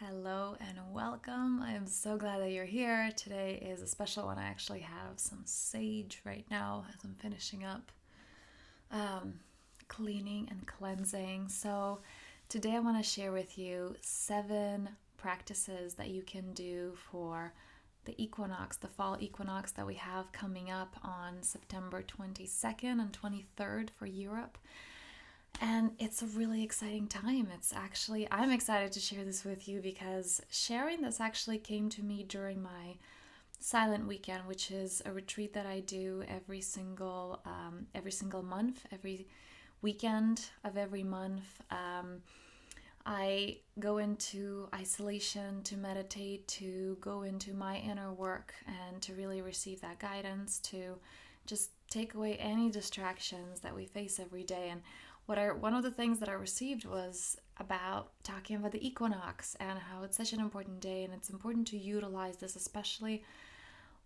Hello and welcome. I am so glad that you're here. Today is a special one. I actually have some sage right now as I'm finishing up um, cleaning and cleansing. So, today I want to share with you 7 practices that you can do for the equinox, the fall equinox that we have coming up on September 22nd and 23rd for Europe. And it's a really exciting time. I'm excited to share this with you because sharing this actually came to me during my silent weekend, which is a retreat that I do every single month, every weekend of every month. I go into isolation to meditate, to go into my inner work, and to really receive that guidance to just take away any distractions that we face every day. And one of the things that I received was about talking about the equinox and how it's such an important day, and it's important to utilize this, especially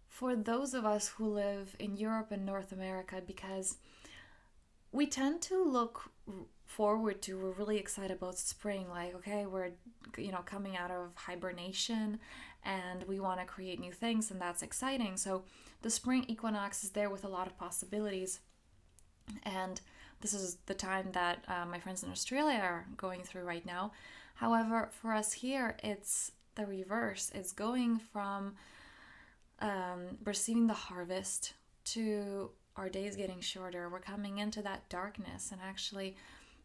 for those of us who live in Europe and North America, because we tend to look forward to, we're really excited about spring, like, okay, we're coming out of hibernation and we want to create new things, and that's exciting. So the spring equinox is there with a lot of possibilities, and this is the time that my friends in Australia are going through right now. However, for us here, it's the reverse. It's going from receiving the harvest to our days getting shorter. We're coming into that darkness, and actually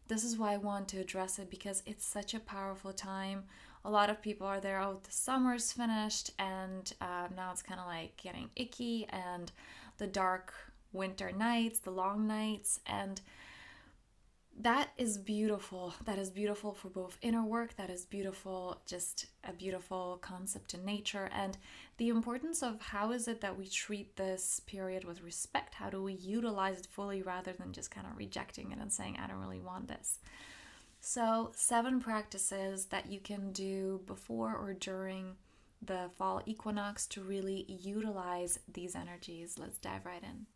this is why I want to address it, because it's such a powerful time. A lot of people are there, oh, the summer's finished, and now it's kind of like getting icky, and the dark winter nights, the long nights, and that is beautiful. That is beautiful for both inner work. That is beautiful, just a beautiful concept in nature. And the importance of how is it that we treat this period with respect? How do we utilize it fully rather than just kind of rejecting it and saying, I don't really want this? So 7 practices that you can do before or during the fall equinox to really utilize these energies. Let's dive right in.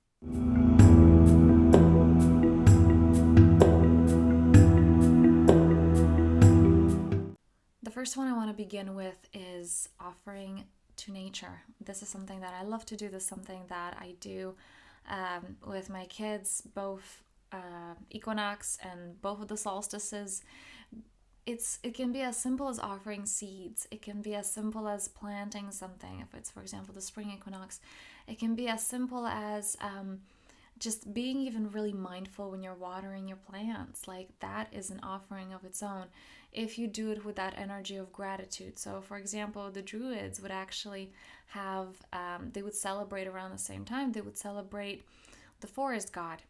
The first one I want to begin with is offering to nature. This is something that I love to do. This is something that I do with my kids, both equinox and both of the solstices. It can be as simple as offering seeds. It can be as simple as planting something. If it's, for example, the spring equinox, it can be as simple as just being even really mindful when you're watering your plants. Like, that is an offering of its own if you do it with that energy of gratitude. So for example, the druids would actually have they would celebrate around the same time. They would celebrate the forest god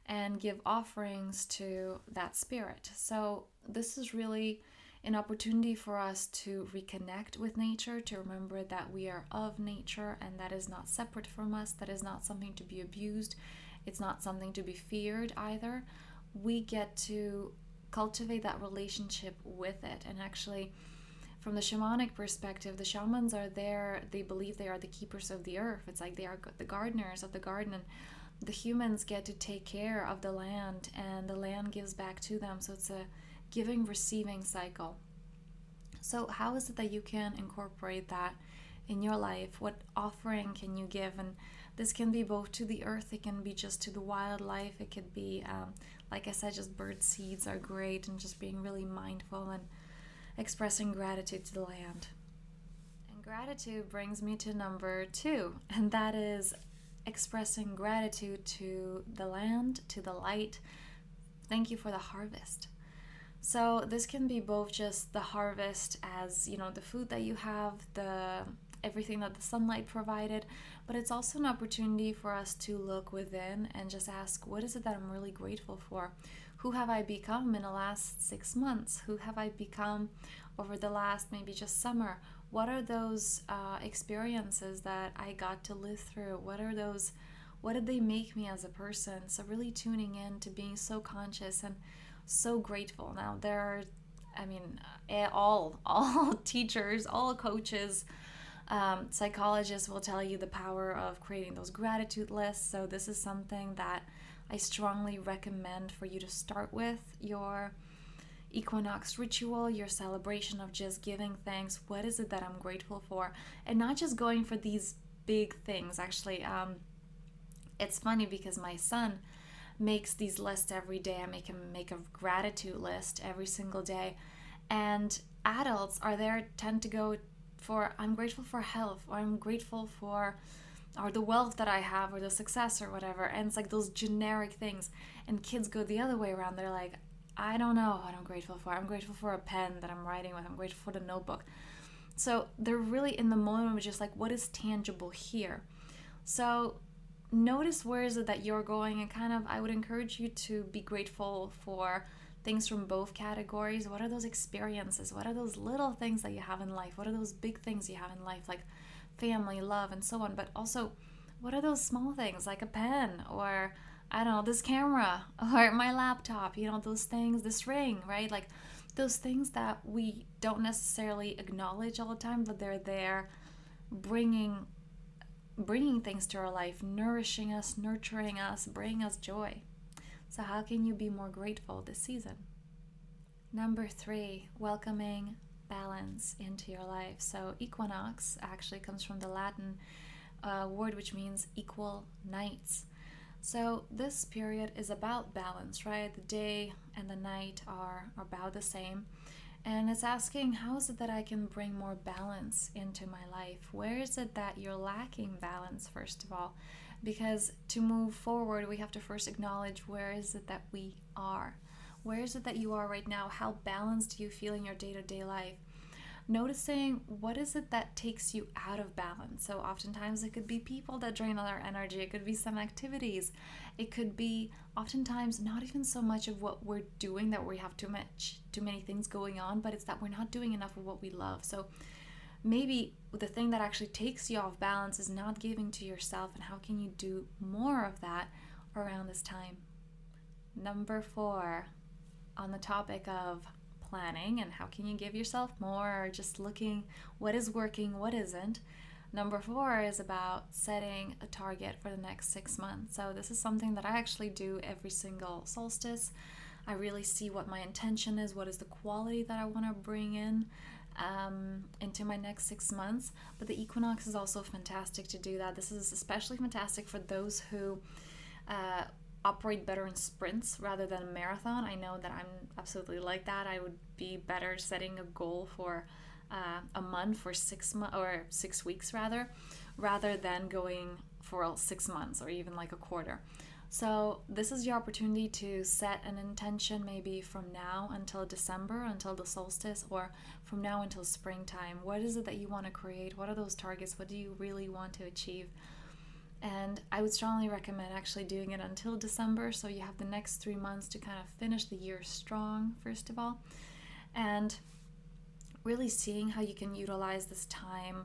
and give offerings to that spirit. So this is really an opportunity for us to reconnect with nature, to remember that we are of nature and that is not separate from us. That is not something to be abused. It's not something to be feared either. We get to cultivate that relationship with it. And actually, from the shamanic perspective, the shamans are there. They believe they are the keepers of the earth. It's like they are the gardeners of the garden. And the humans get to take care of the land, and the land gives back to them. So it's a giving, receiving cycle. So how is it that you can incorporate that in your life? What offering can you give? And this can be both to the earth, it can be just to the wildlife, it could be, like I said, just bird seeds are great, and just being really mindful and expressing gratitude to the land. And gratitude brings me to number 2, and that is expressing gratitude to the land, to the light. Thank you for the harvest. So this can be both just the harvest as, the food that you have, everything that the sunlight provided, but it's also an opportunity for us to look within and just ask, what is it that I'm really grateful for? Who have I become in the last 6 months? Who have I become over the last maybe just summer? What are those experiences that I got to live through? What did they make me as a person? So really tuning in to being so conscious and so grateful. Now all teachers, all coaches, psychologists will tell you the power of creating those gratitude lists. So this is something that I strongly recommend for you to start with your equinox ritual, your celebration of just giving thanks. What is it that I'm grateful for? And not just going for these big things. Actually, it's funny because my son makes these lists every day. I make him make a gratitude list every single day. And adults are there, tend to go for, I'm grateful for health, or I'm grateful for, or the wealth that I have, or the success, or whatever. And it's like those generic things. And kids go the other way around. They're like, I don't know what I'm grateful for. I'm grateful for a pen that I'm writing with. I'm grateful for the notebook. So they're really in the moment of just like, what is tangible here? So notice where is it that you're going, and kind of, I would encourage you to be grateful for things from both categories. What are those experiences? What are those little things that you have in life? What are those big things you have in life, like family, love, and so on? But also, what are those small things, like a pen, or I don't know, this camera, or my laptop, those things, this ring, right? Like those things that we don't necessarily acknowledge all the time, but they're there bringing things to our life, nourishing us, nurturing us, bringing us joy. So how can you be more grateful this season? Number 3, welcoming balance into your life. So equinox actually comes from the Latin word which means equal nights. So this period is about balance, right? The day and the night are about the same. And it's asking, how is it that I can bring more balance into my life? Where is it that you're lacking balance, first of all? Because to move forward, we have to first acknowledge, where is it that we are? Where is it that you are right now? How balanced do you feel in your day-to-day life? Noticing what is it that takes you out of balance. So oftentimes it could be people that drain all our energy. It could be some activities. It could be oftentimes not even so much of what we're doing, that we have too many things going on, but it's that we're not doing enough of what we love. So maybe the thing that actually takes you off balance is not giving to yourself, and how can you do more of that around this time? Number 4, on the topic of planning and how can you give yourself more, or just looking what is working, what isn't. Number 4 is about setting a target for the next 6 months. So this is something that I actually do every single solstice. I really see what my intention is, what is the quality that I want to bring in into my next 6 months. But the equinox is also fantastic to do that. This is especially fantastic for those who operate better in sprints rather than a marathon. I know that I'm absolutely like that. I would be better setting a goal for a month, for 6 months or 6 weeks rather than going for 6 months or even like a quarter. So this is your opportunity to set an intention, maybe from now until December, until the solstice, or from now until springtime. What is it that you want to create? What are those targets? What do you really want to achieve? And I would strongly recommend actually doing it until December, so you have the next 3 months to kind of finish the year strong, first of all, and really seeing how you can utilize this time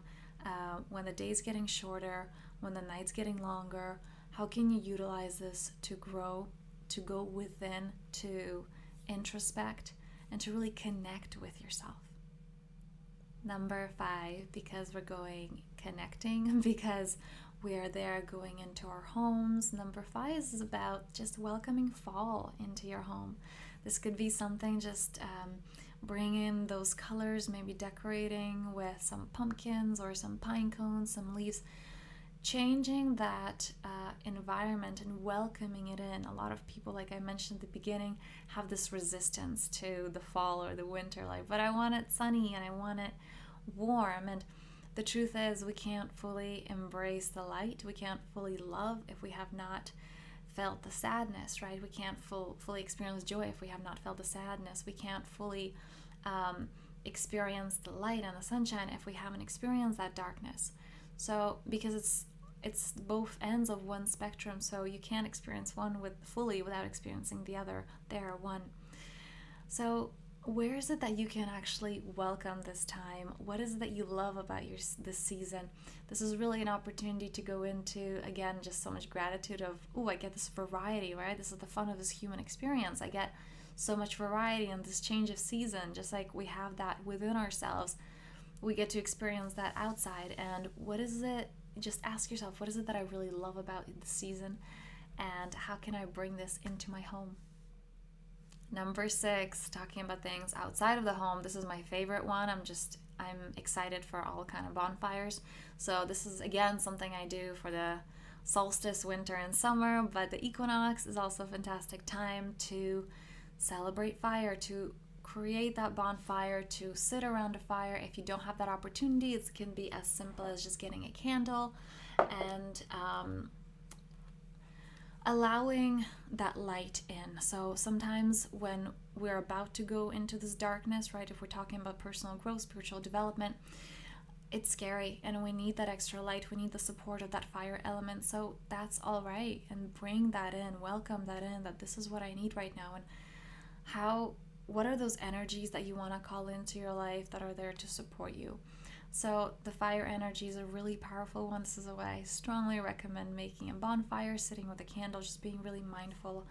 when the day's getting shorter, when the night's getting longer. How can you utilize this to grow, to go within, to introspect, and to really connect with yourself? Number 5, because we're going connecting, because we are there going into our homes. Number 5 is about just welcoming fall into your home. This could be something just bring in those colors, maybe decorating with some pumpkins or some pine cones, some leaves, changing that environment and welcoming it in. A lot of people, like I mentioned at the beginning, have this resistance to the fall or the winter, like, but I want it sunny and I want it warm. And the truth is, we can't fully embrace the light, we can't fully love if we have not felt the sadness, right? We can't fully experience joy if we have not felt the sadness. We can't fully experience the light and the sunshine if we haven't experienced that darkness. So because it's both ends of one spectrum, so you can't experience one fully without experiencing the other. They are one. So where is it that you can actually welcome this time? What is it that you love about this season? This is really an opportunity to go into, again, just so much gratitude of, I get this variety, right? This is the fun of this human experience. I get so much variety in this change of season, just like we have that within ourselves. We get to experience that outside. And what is it? Just ask yourself, what is it that I really love about the season? And how can I bring this into my home? Number 6, talking about things outside of the home. This is my favorite one. I'm excited for all kind of bonfires. So this is again something I do for the solstice, winter and summer, but the equinox is also a fantastic time to celebrate fire, to create that bonfire, to sit around a fire. If you don't have that opportunity, it can be as simple as just getting a candle and allowing that light in. So sometimes when we're about to go into this darkness, right, if we're talking about personal growth, spiritual development, it's scary and we need that extra light. We need the support of that fire element. So that's all right, and bring that in, welcome that in, that this is what I need right now. And what are those energies that you want to call into your life that are there to support you? So the fire energy is a really powerful one. This is why I strongly recommend making a bonfire, sitting with a candle, just being really mindful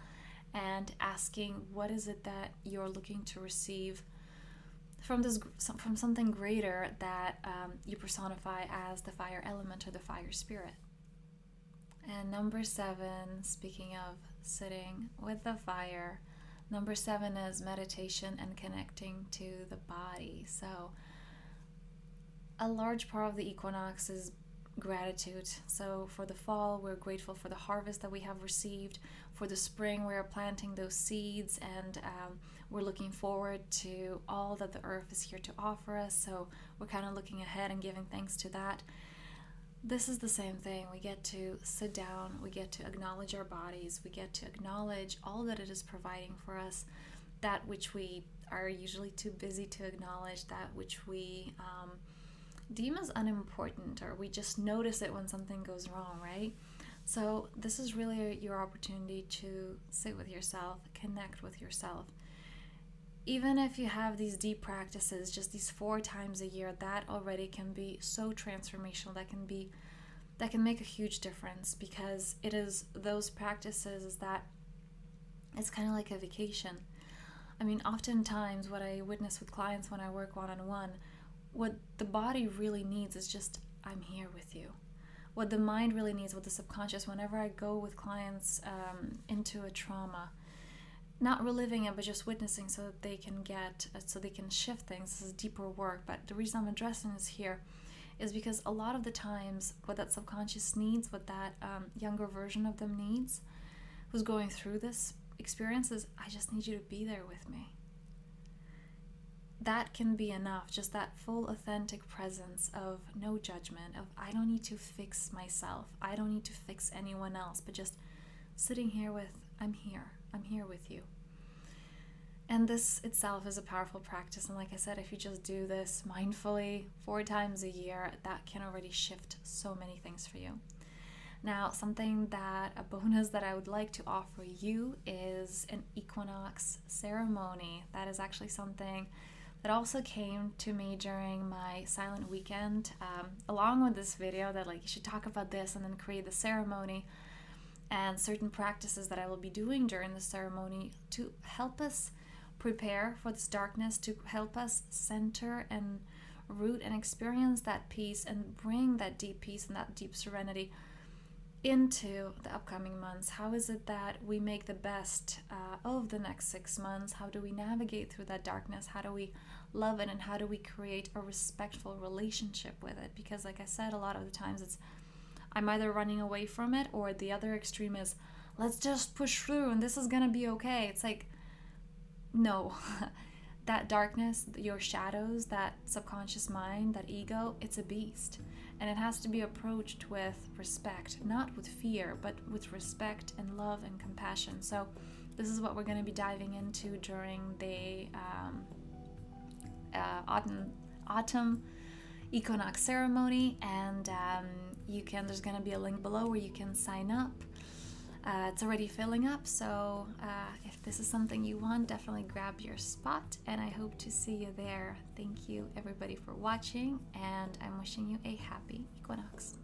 and asking, what is it that you're looking to receive from something greater that you personify as the fire element or the fire spirit. And number 7, speaking of sitting with the fire, number 7 is meditation and connecting to the body. So a large part of the equinox is gratitude. So for the fall, we're grateful for the harvest that we have received. For the spring, we're planting those seeds, and we're looking forward to all that the earth is here to offer us. So we're kind of looking ahead and giving thanks to that. This is the same thing. We get to sit down, we get to acknowledge our bodies, we get to acknowledge all that it is providing for us, that which we are usually too busy to acknowledge, that which we deem as unimportant, or we just notice it when something goes wrong, right? So this is really your opportunity to sit with yourself, connect with yourself. Even if you have these deep practices, just these 4 times a year, that already can be so transformational. That can make a huge difference, because it is those practices that it's kind of like a vacation. I mean, oftentimes what I witness with clients when I work one-on-one, what the body really needs is just, I'm here with you. What the mind really needs, what the subconscious, whenever I go with clients into a trauma, not reliving it, but just witnessing so that they can shift things. This is deeper work, but the reason I'm addressing this here is because a lot of the times what that subconscious needs, what that younger version of them needs, who's going through this experience, is, I just need you to be there with me. That can be enough, just that full authentic presence of no judgment, of I don't need to fix myself, I don't need to fix anyone else, but just sitting here with, I'm here with you. And this itself is a powerful practice, and like I said, if you just do this mindfully 4 times a year, that can already shift so many things for you. Now, a bonus that I would like to offer you is an equinox ceremony. That is actually something that also came to me during my silent weekend, along with this video that you should talk about this and then create the ceremony and certain practices that I will be doing during the ceremony to help us prepare for this darkness, to help us center and root and experience that peace and bring that deep peace and that deep serenity into the upcoming months. How is it that we make the best of the next 6 months? How do we navigate through that darkness? How do we love it, and how do we create a respectful relationship with it? Because like I said, a lot of the times I'm either running away from it, or the other extreme is, let's just push through and this is gonna be okay. It's like, no. That darkness, your shadows, that subconscious mind, that ego, it's a beast. And it has to be approached with respect, not with fear, but with respect and love and compassion. So this is what we're going to be diving into during the autumn equinox ceremony. And there's going to be a link below where you can sign up. It's already filling up, so if this is something you want, definitely grab your spot, and I hope to see you there. Thank you everybody for watching, and I'm wishing you a happy equinox.